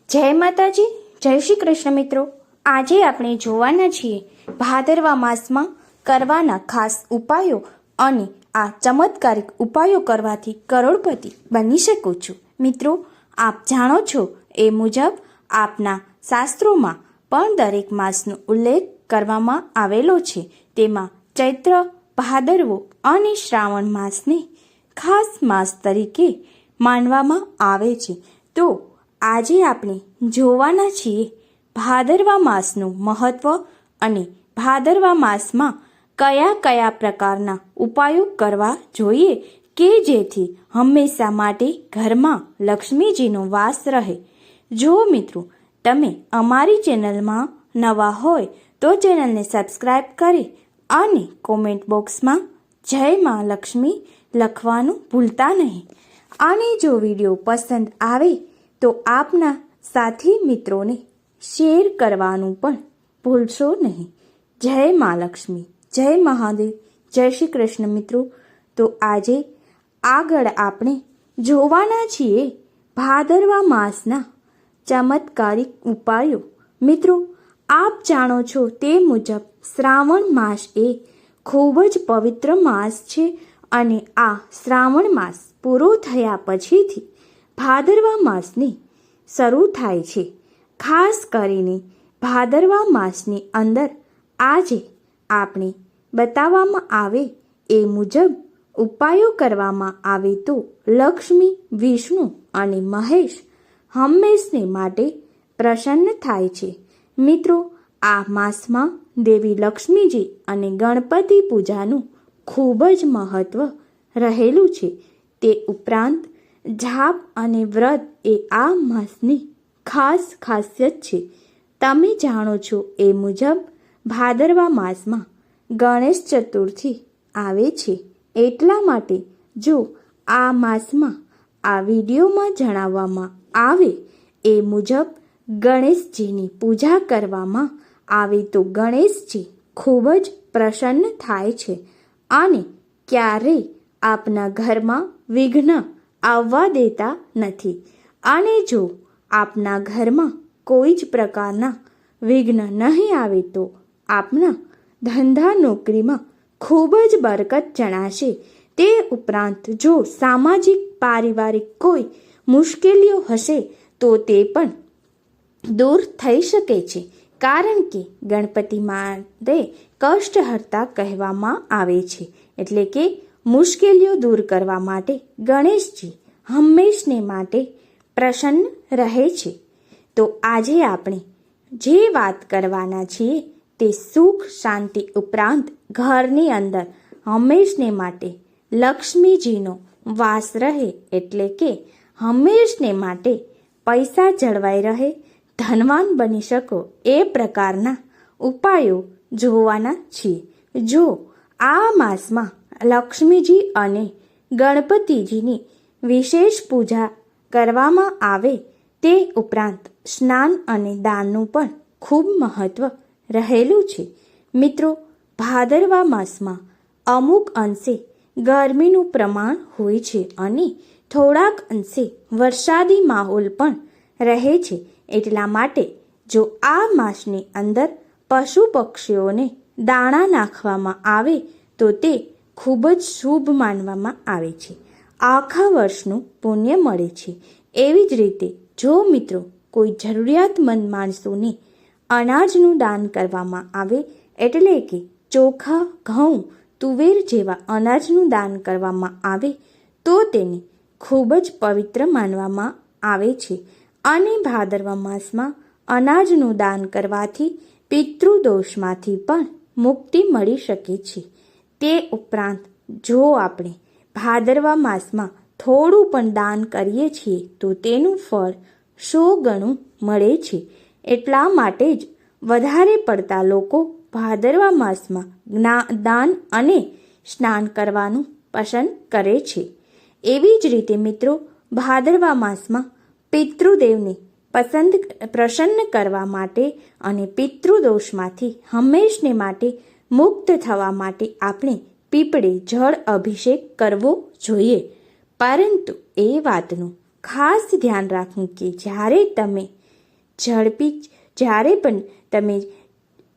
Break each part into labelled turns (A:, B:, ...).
A: જય માતાજી, જય શ્રી કૃષ્ણ મિત્રો। આજે આપણે જોવાના છીએ ભાદરવા માસમાં કરવાના ખાસ ઉપાયો અને આ ચમત્કારિક ઉપાયો કરવાથી કરોડપતિ બની શકો છો। મિત્રો, આપ જાણો છો એ મુજબ આપના શાસ્ત્રોમાં પણ દરેક માસનો ઉલ્લેખ કરવામાં આવેલો છે। તેમાં ચૈત્ર, ભાદરવો અને શ્રાવણ માસને ખાસ માસ તરીકે માનવામાં આવે છે। તો આજે આપણે જોવાના છીએ ભાદરવા માસનું મહત્ત્વ અને ભાદરવા માસમાં કયા કયા પ્રકારના ઉપાયો કરવા જોઈએ કે જેથી હંમેશા માટે ઘરમાં લક્ષ્મીજીનો વાસ રહે। જો મિત્રો તમે અમારી ચેનલમાં નવા હોય તો ચેનલને સબસ્ક્રાઈબ કરી અને કોમેન્ટ બોક્સમાં જય મા લક્ષ્મી લખવાનું ભૂલતા નહીં। અને જો વિડીયો પસંદ આવે તો આપના સાથી મિત્રોને શેર કરવાનું પણ ભૂલશો નહીં। જય મા લક્ષ્મી, જય મહાદેવ, જય શ્રી કૃષ્ણ। મિત્રો, તો આજે આગળ આપણે જોવાના છીએ ભાદરવા માસના ચમત્કારિક ઉપાયો। મિત્રો, આપ જાણો છો તે મુજબ શ્રાવણ માસ એ ખૂબ જ પવિત્ર માસ છે અને આ શ્રાવણ માસ પૂરો થયા પછીથી ભાદરવા માસની શરૂ થાય છે। ખાસ કરીને ભાદરવા માસની અંદર આજે આપણે બતાવવામાં આવે એ મુજબ ઉપાયો કરવામાં આવે તો લક્ષ્મી, વિષ્ણુ અને મહેશ હંમેશને માટે પ્રસન્ન થાય છે। મિત્રો, આ માસમાં દેવી લક્ષ્મીજી અને ગણપતિ પૂજાનું ખૂબ જ મહત્ત્વ રહેલું છે। તે ઉપરાંત જાપ અને વ્રત એ આ માસની ખાસ ખાસિયત છે। તમે જાણો છો એ મુજબ ભાદરવા માસમાં ગણેશ ચતુર્થી આવે છે, એટલા માટે જો આ માસમાં આ વિડીયોમાં જણાવવામાં આવે એ મુજબ ગણેશજીની પૂજા કરવામાં આવે તો ગણેશજી ખૂબ જ પ્રસન્ન થાય છે અને ક્યારેય આપના ઘરમાં વિઘ્ન આવવા દેતા નથી। અને જો આપના ઘરમાં કોઈ જ પ્રકારના વિઘ્ન નહીં આવે તો આપના ધંધા નોકરીમાં ખૂબ જ બરકત જણાશે। તે ઉપરાંત જો સામાજિક પારિવારિક કોઈ મુશ્કેલીઓ હશે તો તે પણ દૂર થઈ શકે છે, કારણ કે ગણપતિ માટે કષ્ટહર્તા કહેવામાં આવે છે, એટલે કે મુશ્કેલીઓ દૂર કરવા માટે ગણેશજી હંમેશને માટે પ્રસન્ન રહે છે। તો આજે આપણે જે વાત કરવાના છીએ તે સુખ શાંતિ ઉપરાંત ઘરની અંદર હંમેશને માટે લક્ષ્મીજીનો વાસ રહે, એટલે કે હંમેશને માટે પૈસા જળવાઈ રહે, ધનવાન બની શકો એ પ્રકારના ઉપાયો જોવાના છીએ। જો આ માસમાં લક્ષ્મીજી અને ગણપતિજીની વિશેષ પૂજા કરવામાં આવે તે ઉપરાંત સ્નાન અને દાનનું પણ ખૂબ મહત્ત્વ રહેલું છે। મિત્રો, ભાદરવા માસમાં અમુક અંશે ગરમીનું પ્રમાણ હોય છે અને થોડાક અંશે વરસાદી માહોલ પણ રહે છે, એટલા માટે જો આ માસની અંદર પશુ પક્ષીઓને દાણા નાખવામાં આવે તો તે ખૂબ જ શુભ માનવામાં આવે છે, આખા વર્ષનું પુણ્ય મળે છે। એવી જ રીતે જો મિત્રો કોઈ જરૂરિયાતમંદ માણસોને અનાજનું દાન કરવામાં આવે, એટલે કે ચોખા, ઘઉં, તુવેર જેવા અનાજનું દાન કરવામાં આવે તો તેને ખૂબ જ પવિત્ર માનવામાં આવે છે અને ભાદરવા માસમાં અનાજનું દાન કરવાથી પિતૃદોષમાંથી પણ મુક્તિ મળી શકે છે। તે ઉપરાંત જો આપણે ભાદરવા માસમાં થોડું પણ દાન કરીએ છીએ તો તેનું ફળ 100 ગણું મળે છે, એટલા માટે જ વધારે પડતા લોકો ભાદરવા માસમાં દાન અને સ્નાન કરવાનું પસંદ કરે છે। એવી જ રીતે મિત્રો, ભાદરવા માસમાં પિતૃદેવને પ્રસન્ન કરવા માટે અને પિતૃદોષમાંથી હંમેશને માટે મુક્ત થવા માટે આપણે પીપળે જળ અભિષેક કરવો જોઈએ। પરંતુ એ વાતનું ખાસ ધ્યાન રાખવું કે જ્યારે તમે ઝડપી જ્યારે પણ તમે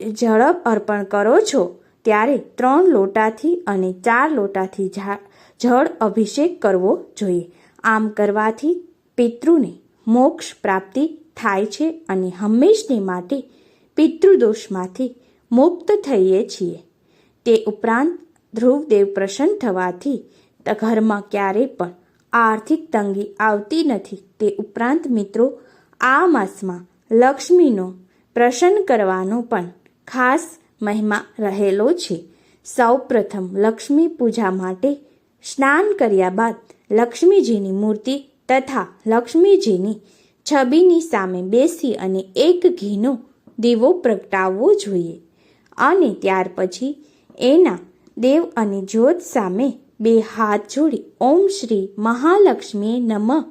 A: જળ અર્પણ કરો છો ત્યારે 3 લોટાથી અને 4 લોટાથી જળ અભિષેક કરવો જોઈએ. આમ કરવાથી પિતૃને મોક્ષ પ્રાપ્તિ થાય છે અને હંમેશને માટે પિતૃદોષમાંથી મુક્ત થઈએ છીએ. તે ઉપરાંત ધ્રુવદેવ પ્રસન્ન થવાથી ઘરમાં ક્યારેય પણ આર્થિક તંગી આવતી નથી. તે ઉપરાંત મિત્રો, આ માસમાં લક્ષ્મીનો પ્રસન્ન કરવાનો પણ ખાસ મહિમા રહેલો છે. સૌ પ્રથમ લક્ષ્મી પૂજા માટે સ્નાન કર્યા બાદ લક્ષ્મીજીની મૂર્તિ તથા લક્ષ્મીજીની છબીની સામે બેસી અને એક ઘીનો દીવો પ્રગટાવવો જોઈએ અને ત્યાર પછી એના દેવ અને જ્યોત સામે 2 હાથ જોડી ઓમ શ્રી મહાલક્ષ્મીએ નમઃ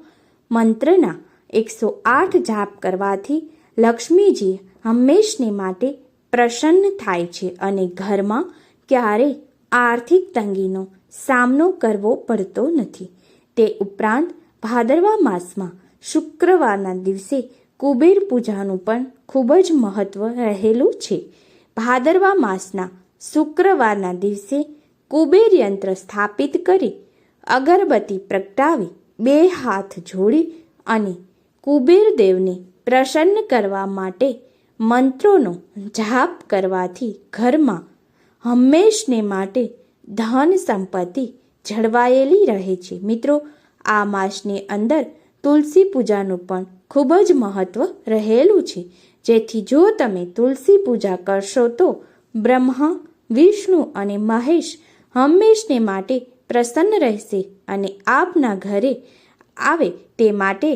A: મંત્રના 108 જાપ કરવાથી લક્ષ્મીજી હંમેશને માટે પ્રસન્ન થાય છે અને ઘરમાં ક્યારેય આર્થિક તંગીનો સામનો કરવો પડતો નથી. તે ઉપરાંત ભાદરવા માસમાં શુક્રવારના દિવસે કુબેર પૂજાનું પણ ખૂબ જ મહત્વ રહેલું છે. ભાદરવા માસના શુક્રવારના દિવસે કુબેર યંત્ર સ્થાપિત કરી અગરબત્તી પ્રગટાવી 2 હાથ જોડી અને કુબેર દેવને પ્રસન્ન કરવા માટે મંત્રોનો જાપ કરવાથી ઘરમાં હંમેશને માટે ધન સંપત્તિ જળવાયેલી રહે છે. મિત્રો, આ માસની અંદર તુલસી પૂજાનું પણ ખૂબ જ મહત્વ રહેલું છે, જેથી જો તમે તુલસી પૂજા કરશો તો બ્રહ્મા, વિષ્ણુ અને મહેશ હંમેશને માટે પ્રસન્ન રહેશે અને આપના ઘરે આવે તે માટે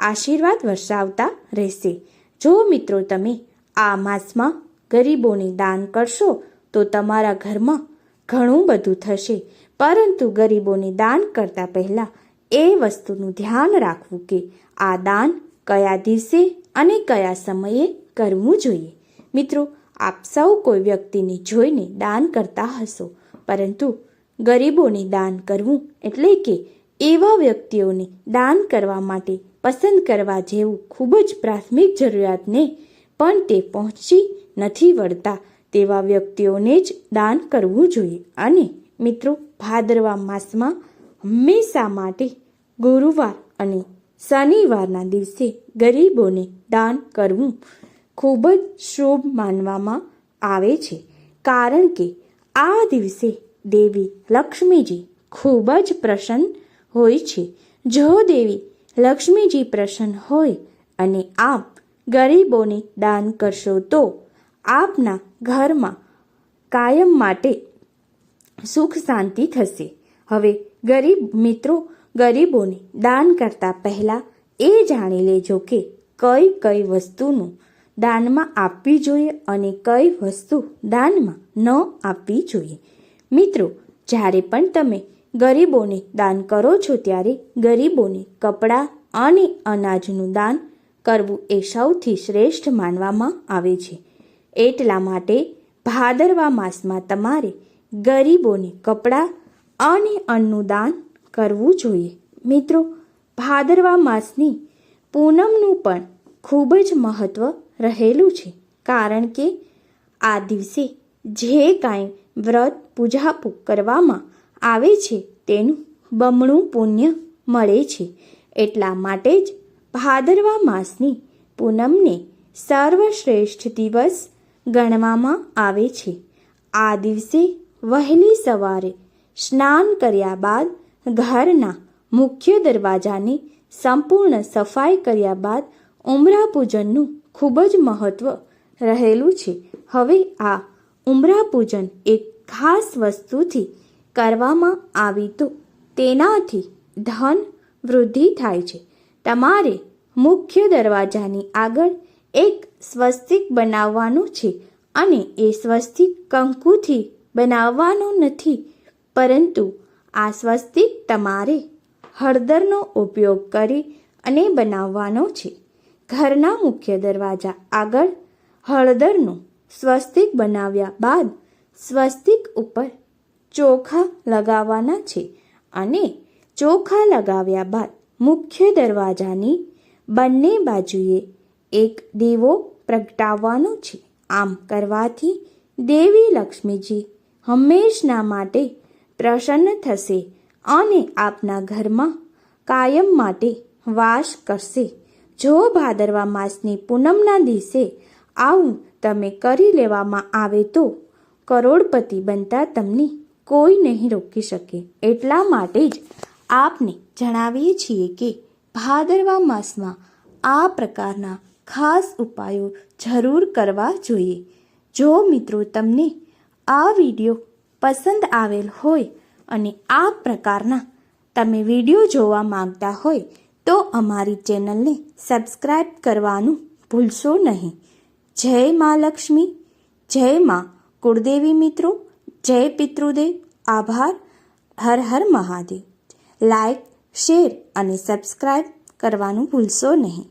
A: આશીર્વાદ વરસાવતા રહેશે. જો મિત્રો તમે આ માસમાં ગરીબોને દાન કરશો તો તમારા ઘરમાં ઘણું બધું થશે, પરંતુ ગરીબોને દાન કરતાં પહેલાં એ વસ્તુનું ધ્યાન રાખવું કે આ દાન કયા દિવસે અને કયા સમયે કરવું જોઈએ. મિત્રો, આપ સૌ કોઈ વ્યક્તિને જોઈને દાન કરતા હશો, પરંતુ ગરીબોને દાન કરવું એટલે કે એવા વ્યક્તિઓને દાન કરવા માટે પસંદ કરવા જેવું ખૂબ જ પ્રાથમિક જરૂરિયાતને પણ તે પહોંચી નથી વળતા તેવા વ્યક્તિઓને જ દાન કરવું જોઈએ. અને મિત્રો, ભાદરવા માસમાં હંમેશા માટે ગુરુવાર અને શનિવારના દિવસે ગરીબોને દાન કરવું ખૂબ જ શુભ માનવામાં આવે છે, કારણ કે આ દિવસે દેવી લક્ષ્મીજી ખૂબ જ પ્રસન્ન હોય છે. જો દેવી લક્ષ્મીજી પ્રસન્ન હોય અને આપ ગરીબોને દાન કરશો તો આપના ઘરમાં કાયમ માટે સુખ શાંતિ થશે. હવે ગરીબોને દાન કરતાં પહેલાં એ જાણી લેજો કે કઈ કઈ વસ્તુનું દાનમાં આપવી જોઈએ અને કઈ વસ્તુ દાનમાં ન આપવી જોઈએ. મિત્રો, જ્યારે પણ તમે ગરીબોને દાન કરો છો ત્યારે ગરીબોને કપડાં અને અનાજનું દાન કરવું એ સૌથી શ્રેષ્ઠ માનવામાં આવે છે. એટલા માટે ભાદરવા માસમાં તમારે ગરીબોને કપડાં અને અન્નનું દાન કરવું જોઈએ. મિત્રો, ભાદરવા માસની પૂનમનું પણ ખૂબ જ મહત્વ રહેલું છે, કારણ કે આ દિવસે જે કાંઈ વ્રત પૂજા કરવામાં આવે છે તેનું બમણું પુણ્ય મળે છે. એટલા માટે જ ભાદરવા માસની પૂનમને સર્વશ્રેષ્ઠ દિવસ ગણવામાં આવે છે. આ દિવસે વહેલી સવારે સ્નાન કર્યા બાદ ઘરના મુખ્ય દરવાજાની સંપૂર્ણ સફાઈ કર્યા બાદ ઉંબરા પૂજનનું ખૂબ જ મહત્વ રહેલું છે. હવે આ ઉંબરા પૂજન એક ખાસ વસ્તુથી કરવામાં આવી તો તેનાથી ધન વૃદ્ધિ થાય છે. તમારે મુખ્ય દરવાજાની આગળ એક સ્વસ્તિક બનાવવાનું છે અને એ સ્વસ્તિક કંકુથી બનાવવાનો નથી, પરંતુ આ સ્વસ્તિક તમારે હળદરનો ઉપયોગ કરી અને બનાવવાનો છે. ઘરના મુખ્ય દરવાજા આગળ હળદરનું સ્વસ્તિક બનાવ્યા બાદ સ્વસ્તિક ઉપર ચોખા લગાવવાના છે અને ચોખા લગાવ્યા બાદ મુખ્ય દરવાજાની બંને બાજુએ એક દીવો પ્રગટાવવાનો છે. આમ કરવાથી દેવી લક્ષ્મીજી હંમેશના માટે પ્રસન્ન થશે અને આપના ઘરમાં કાયમ માટે વાસ કરશે. જો ભાદરવા માસની પૂનમના દિવસે આવું તમે કરી લેવામાં આવે તો કરોડપતિ બનતા તમને કોઈ નહીં રોકી શકે. એટલા માટે જ આપને જણાવીએ છીએ કે ભાદરવા માસમાં આ પ્રકારના ખાસ ઉપાયો જરૂર કરવા જોઈએ. જો મિત્રો તમને આ વિડીયો પસંદ આવેલ હોય અને આ પ્રકારના તમે વિડીયો જોવા માંગતા હોય તો અમારી ચેનલને સબસ્ક્રાઈબ કરવાનું ભૂલશો નહીં. જય મા લક્ષ્મી, જય મા કુળદેવી. મિત્રો, જય પિતૃદેવ. આભાર. હર હર મહાદેવ. લાઈક, શેર અને સબસ્ક્રાઈબ કરવાનું ભૂલશો નહીં.